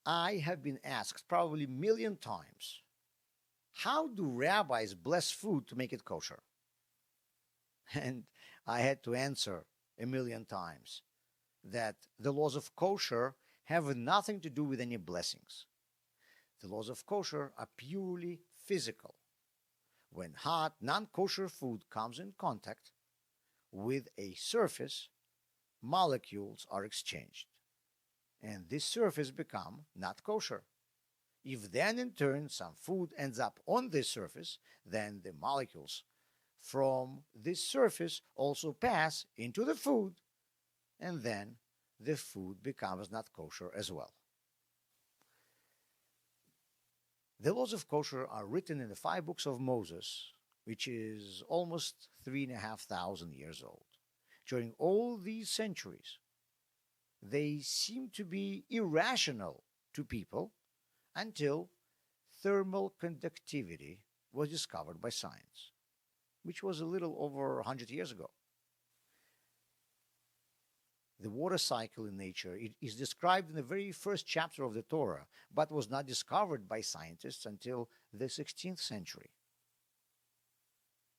I have been asked probably a million times, how do rabbis bless food to make it kosher? And I had to answer a million times that the laws of kosher have nothing to do with any blessings. The laws of kosher are purely physical. When hot, non kosher food comes in contact with a surface, molecules are exchanged, and this surface become not kosher. If then in turn some food ends up on this surface, then the molecules from this surface also pass into the food, and then the food becomes not kosher as well. The laws of kosher are written in the 5 books of Moses, which is almost 3,500 years old. During all these centuries, they seem to be irrational to people until thermal conductivity was discovered by science, which was a little over 100 years ago. The water cycle in nature is described in the very first chapter of the Torah, but was not discovered by scientists until the 16th century.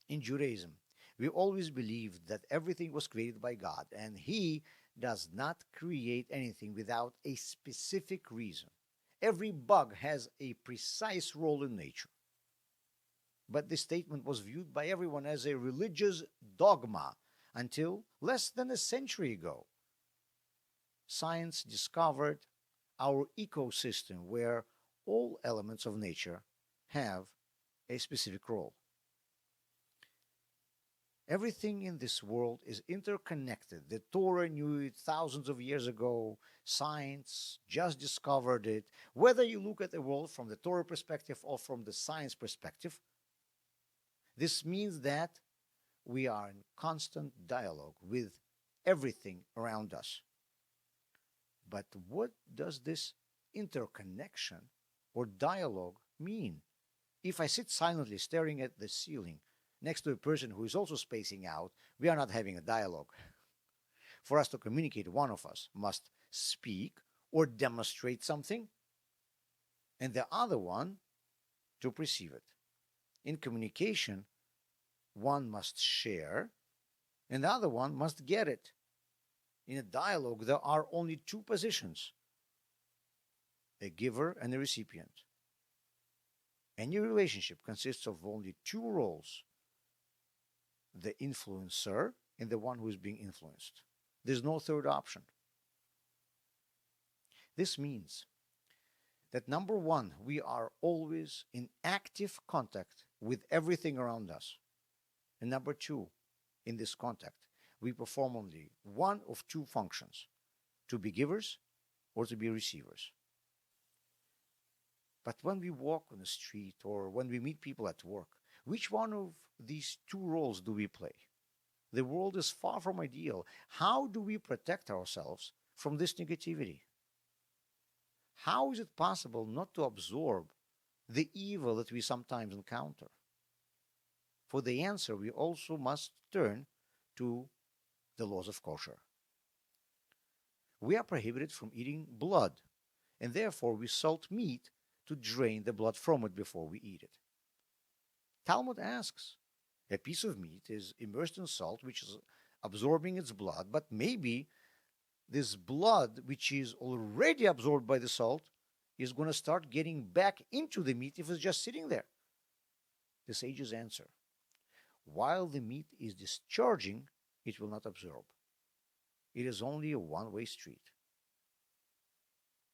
In Judaism, we always believed that everything was created by God, and He does not create anything without a specific reason. Every bug has a precise role in nature. But this statement was viewed by everyone as a religious dogma until less than a century ago. Science discovered our ecosystem where all elements of nature have a specific role. Everything in this world is interconnected. The Torah knew it thousands of years ago. Science just discovered it. Whether you look at the world from the Torah perspective or from the science perspective, this means that we are in constant dialogue with everything around us. But what does this interconnection or dialogue mean? If I sit silently staring at the ceiling next to a person who is also spacing out, we are not having a dialogue. For us to communicate, one of us must speak or demonstrate something, and the other one to perceive it. In communication, one must share, and the other one must get it. In a dialogue, there are only two positions, a giver and a recipient. Any relationship consists of only two roles, the influencer and the one who is being influenced. There's no third option. This means that number one, we are always in active contact with everything around us. And number two, in this contact, we perform only one of two functions, to be givers or to be receivers. But when we walk on the street or when we meet people at work, which one of these two roles do we play? The world is far from ideal. How do we protect ourselves from this negativity? How is it possible not to absorb the evil that we sometimes encounter? For the answer, we also must turn to the laws of kosher. We are prohibited from eating blood, and therefore we salt meat to drain the blood from it before we eat it. Talmud asks, a piece of meat is immersed in salt, which is absorbing its blood, but maybe this blood, which is already absorbed by the salt, is going to start getting back into the meat if it's just sitting there. The sages answer, while the meat is discharging, it will not absorb. It is only a one-way street.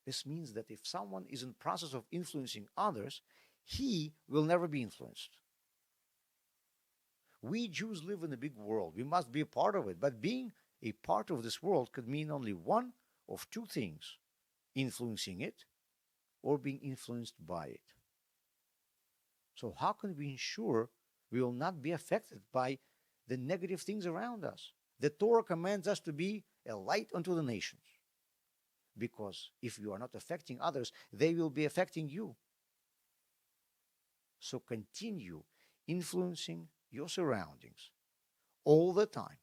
This means that if someone is in process of influencing others, he will never be influenced. We Jews live in a big world. We must be a part of it. But being a part of this world could mean only one of two things, influencing it or being influenced by it. So how can we ensure we will not be affected by the negative things around us? The Torah commands us to be a light unto the nations. Because if you are not affecting others, they will be affecting you. So continue influencing your surroundings all the time